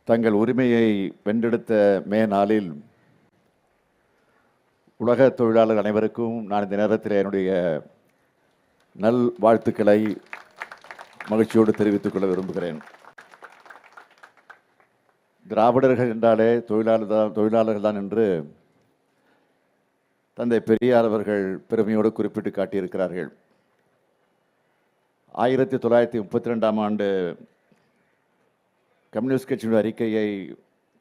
தங்கள் உரிமையை வென்றெடுத்த மே நாளில் உலக தொழிலாளர் அனைவருக்கும் நான் இந்த நேரத்தில் என்னுடைய நல் வாழ்த்துக்களை மகிழ்ச்சியோடு தெரிவித்துக் கொள்ள விரும்புகிறேன். திராவிடர்கள் என்றாலே தொழிலாளர்கள் தான் என்று தந்தை பெரியார் அவர்கள் பெருமையோடு குறிப்பிட்டு காட்டியிருக்கிறார்கள். 1932ஆம் ஆண்டு கம்யூனிஸ்ட் கட்சியின் அறிக்கையை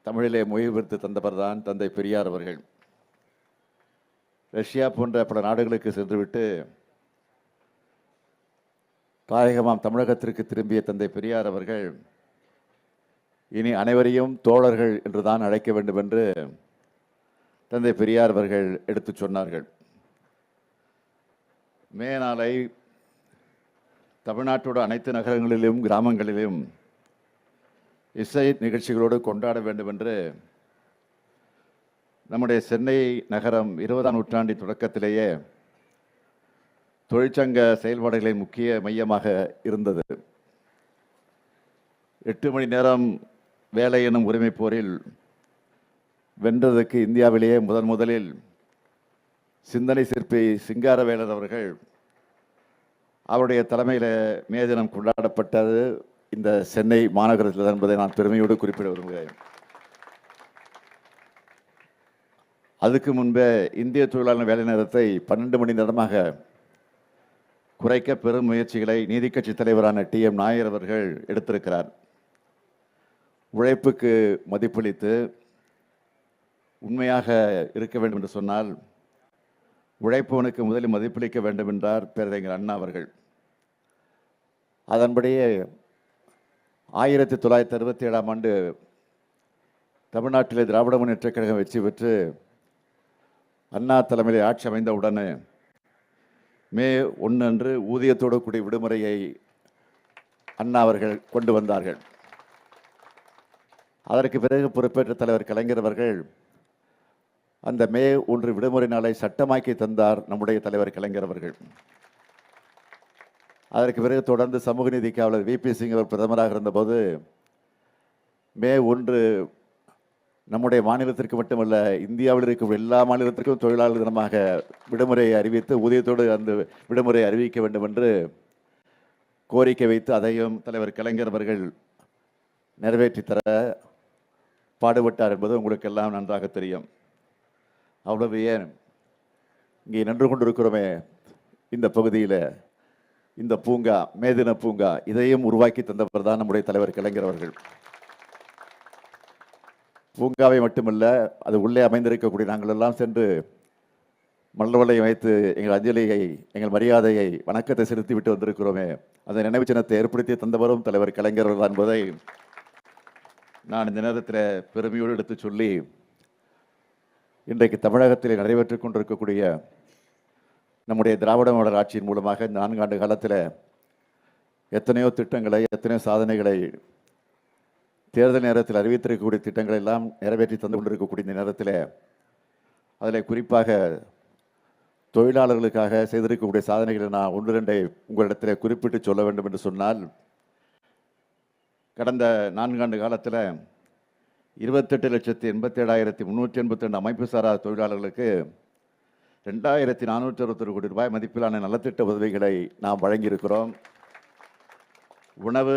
தமிழிலே மொழிபெயர்த்து தந்தவர் தான் தந்தை பெரியார் அவர்கள். ரஷ்யா போன்ற பல நாடுகளுக்கு சென்றுவிட்டு தாயகமாம் தமிழகத்திற்கு திரும்பிய தந்தை பெரியார் அவர்கள் இனி அனைவரையும் தோழர்கள் என்றுதான் அழைக்க வேண்டும் என்று தந்தை பெரியார் அவர்கள் எடுத்து சொன்னார்கள். மே நாளை தமிழ்நாட்டோட அனைத்து நகரங்களிலும் கிராமங்களிலும் இசை நிகழ்ச்சிகளோடு கொண்டாட வேண்டும் என்று நம்முடைய சென்னை நகரம் 20ஆம் நூற்றாண்டின் தொடக்கத்திலேயே தொழிற்சங்க செயல்பாடுகளின் முக்கிய மையமாக இருந்தது. 8 மணி நேரம் வேலை எனும் உரிமை போரில் வென்றதற்கு இந்தியாவிலேயே முதலில் சிந்தனை சிற்பி சிங்காரவேலர் அவர்கள் அவருடைய தலைமையில் மே தினம் கொண்டாடப்பட்டது இந்த சென்னை மாநகரத்தில் என்பதை நான் பெருமையோடு குறிப்பிட விரும்புகிறேன். அதுக்கு முன்பே இந்திய தொழிலாளர் வேலை நேரத்தை 12 மணி நேரமாக குறைக்க பெரும் முயற்சிகளை நீதி கட்சி தலைவரான TM நாயர் அவர்கள் எடுத்திருக்கிறார். உழைப்புக்கு மதிப்பளித்து உண்மையாக இருக்க வேண்டும் என்று சொன்னால் உழைப்பவனுக்கு முதலில் மதிப்பளிக்க வேண்டும் என்றார் பேரறிஞர் அண்ணா அவர்கள். அதன்படியே 1967ஆம் ஆண்டு தமிழ்நாட்டிலே திராவிட முன்னேற்றக் கழகம் வெற்றி பெற்று அண்ணா தலைமையில் ஆட்சி அமைந்தவுடனே மே 1 அன்று ஊதியத்தோடு கூடிய விடுமுறையை அண்ணா அவர்கள் கொண்டு வந்தார்கள். அதற்கு பிறகு பொறுப்பேற்ற தலைவர் கலைஞர் அவர்கள் அந்த மே 1 விடுமுறை நாளை சட்டமாக்கி தந்தார் நம்முடைய தலைவர் கலைஞர் அவர்கள். அதற்கு பிறகு தொடர்ந்து சமூக நீதி காவலர் VP சிங் அவர் பிரதமராக இருந்தபோது மே 1 நம்முடைய மாநிலத்திற்கு மட்டுமல்ல இந்தியாவில் இருக்கும் எல்லா மாநிலத்திற்கும் தொழிலாளர் தினமாக விடுமுறையை அறிவித்து ஊதியத்தோடு அந்த விடுமுறையை அறிவிக்க வேண்டும் என்று கோரிக்கை வைத்து அதையும் தலைவர் கலைஞர் அவர்கள் நிறைவேற்றி தர பாடுபட்டார் என்பது உங்களுக்கு எல்லாம் நன்றாக தெரியும். அவ்வளவு ஏன் இங்கே நின்று கொண்டிருக்கிறோமே இந்த பகுதியில் இந்த பூங்கா மேதின பூங்கா இதையும் உருவாக்கி தந்தவர் தான் நம்முடைய தலைவர் கலைஞர் அவர்கள். பூங்காவை மட்டுமல்ல அது உள்ளே அமைந்திருக்கக்கூடிய நாங்கள் எல்லாம் சென்று மலர்வலை வைத்து எங்கள் அஞ்சலியை எங்கள் மரியாதையை வணக்கத்தை செலுத்திவிட்டு வந்திருக்கிறோமே அந்த நினைவு சின்னத்தை ஏற்படுத்தி தந்தவரும் தலைவர் கலைஞர் அவர்கள் என்பதை நான் இந்த நேரத்தில் பெருமையோடு எடுத்து சொல்லி இன்றைக்கு தமிழகத்தில் நடைபெற்றுக் கொண்டிருக்கக்கூடிய நம்முடைய திராவிட மாடல் ஆட்சியின் மூலமாக இந்த 4 ஆண்டு காலத்தில் எத்தனையோ திட்டங்களை எத்தனையோ சாதனைகளை தேர்தல் நேரத்தில் அறிவித்திருக்கக்கூடிய திட்டங்களை எல்லாம் நிறைவேற்றி தந்து கொண்டிருக்கக்கூடிய இந்த நேரத்தில் அதில் குறிப்பாக தொழிலாளர்களுக்காக செய்திருக்கக்கூடிய சாதனைகளை நான் 1-2 உங்களிடத்தில் குறிப்பிட்டு சொல்ல வேண்டும் என்று சொன்னால் கடந்த 4 ஆண்டு காலத்தில் 28,87,382 அமைப்பு சாரா தொழிலாளர்களுக்கு 2,461 கோடி ரூபாய் மதிப்பிலான நலத்திட்ட உதவிகளை நாம் வழங்கியிருக்கிறோம். உணவு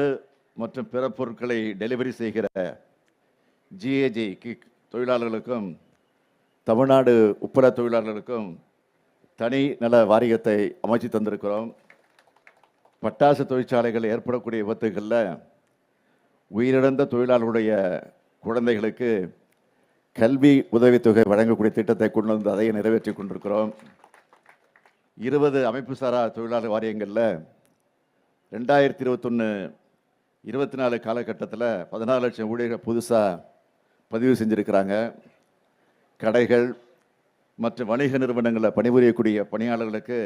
மற்றும் பிற பொருட்களை டெலிவரி செய்கிற GAG தொழிலாளர்களுக்கும் தமிழ்நாடு உப்பள தொழிலாளர்களுக்கும் தனி நல வாரியத்தை அமைச்சு தந்திருக்கிறோம். பட்டாசு தொழிற்சாலைகள் ஏற்படக்கூடிய விபத்துகளில் உயிரிழந்த தொழிலாளர்களுடைய குழந்தைகளுக்கு கல்வி உதவித்தொகை வழங்கக்கூடிய திட்டத்தை கொண்டு வந்து அதை நிறைவேற்றி கொண்டிருக்கிறோம். 20 அமைப்பு சாரா தொழிலாளர் வாரியங்களில் 2021-24 காலகட்டத்தில் 14 லட்சம் ஊழியர்கள் புதுசாக பதிவு செஞ்சுருக்கிறாங்க. கடைகள் மற்றும் வணிக நிறுவனங்களில் பணிபுரியக்கூடிய பணியாளர்களுக்கு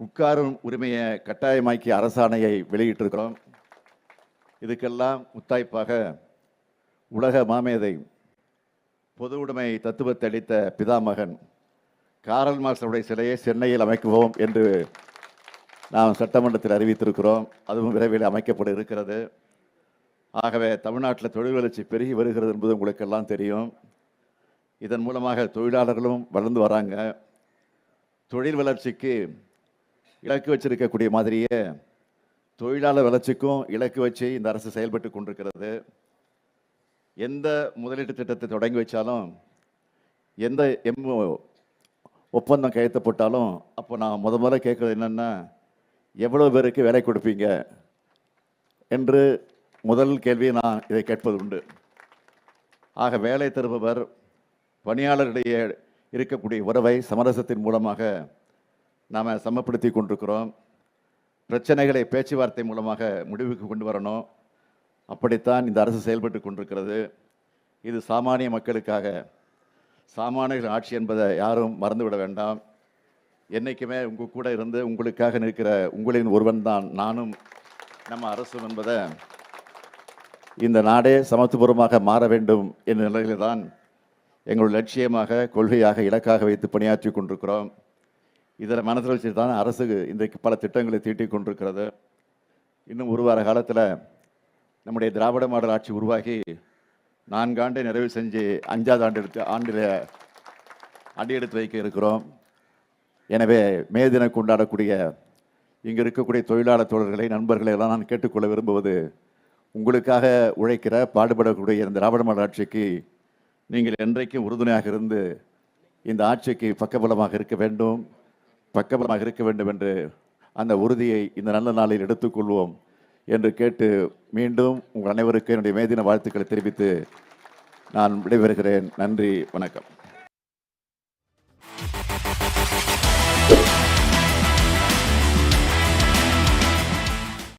உட்காரும் உரிமையை கட்டாயமாக்கி அரசாணையை வெளியிட்டிருக்கிறோம். இதுக்கெல்லாம் முத்தாய்ப்பாக உலக மாமேதை பொது உடைமை தத்துவத்தை அளித்த பிதாமகன் காரல் மார்க்ஸுடைய சிலையை சென்னையில் அமைக்குவோம் என்று நாம் சட்டமன்றத்தில் அறிவித்திருக்கிறோம். அதுவும் விரைவில் அமைக்கப்பட இருக்கிறது. ஆகவே தமிழ்நாட்டில் தொழில் வளர்ச்சி பெருகி வருகிறது என்பது உங்களுக்கு எல்லாம் தெரியும். இதன் மூலமாக தொழிலாளர்களும் வளர்ந்து வராங்க. தொழில் வளர்ச்சிக்கு இலக்கு வச்சிருக்கக்கூடிய மாதிரியே தொழிலாளர் வளர்ச்சிக்கும் இலக்கு வச்சு இந்த அரசு செயல்பட்டு கொண்டிருக்கிறது. எந்த முதலீட்டு திட்டத்தை தொடங்கி வச்சாலும், எந்த ஒப்பந்தம் கையெழுத்து போட்டாலும், அப்போ நான் முதல்ல கேட்குறது என்னென்னா, எவ்வளோ பேருக்கு வேலை கொடுப்பீங்க என்று முதல் கேள்வியை நான் இதை கேட்பது உண்டு. ஆக வேலை தருபவர் பணியாளரிடையே இருக்கக்கூடிய உறவை சமரசத்தின் மூலமாக நாம் சமப்படுத்தி கொண்டிருக்கிறோம். பிரச்சனைகளை பேச்சுவார்த்தை மூலமாக முடிவுக்கு கொண்டு வரணும். அப்படித்தான் இந்த அரசு செயல்பட்டு கொண்டிருக்கிறது. இது சாமானிய மக்களுக்காக, சாமானிய ஆட்சி என்பதை யாரும் மறந்துவிட வேண்டாம். என்றைக்குமே உங்கள் கூட இருந்து உங்களுக்காக நிற்கிற உங்களின் ஒருவன் தான் நானும் நம்ம அரசும் என்பதை, இந்த நாடே சமத்துவபூர்வமாக மாற வேண்டும் என்ற நிலையில் தான் எங்களுடைய லட்சியமாக, கொள்கையாக, இலக்காக வைத்து பணியாற்றி கொண்டிருக்கிறோம். இதில் மனதில் வச்சு தான் அரசு இன்றைக்கு பல திட்டங்களை தீட்டிக் கொண்டிருக்கிறது. இன்னும் ஒரு வார காலத்தில் நம்முடைய திராவிட மாடல் ஆட்சி உருவாகி 4 ஆண்டை நிறைவு செஞ்சு 5வது ஆண்டில் அடியெடுத்து வைக்க இருக்கிறோம். எனவே மே தினம் கொண்டாடக்கூடிய இங்கே இருக்கக்கூடிய தொழிலாளர் தோழர்களை, நண்பர்களை எல்லாம் நான் கேட்டுக்கொள்ள விரும்புவது, உங்களுக்காக உழைக்கிற பாடுபடக்கூடிய இந்த திராவிட மாடல் ஆட்சிக்கு நீங்கள் என்றைக்கும் உறுதுணையாக இருந்து இந்த ஆட்சிக்கு பக்கபலமாக இருக்க வேண்டும் என்று அந்த உறுதியை இந்த நல்ல நாளில் எடுத்துக்கொள்வோம் என்று கேட்டு, மீண்டும் உங்கள் அனைவருக்கும் என்னுடைய மே தின வாழ்த்துக்களை தெரிவித்து நான் விடைபெறுகிறேன். நன்றி, வணக்கம்.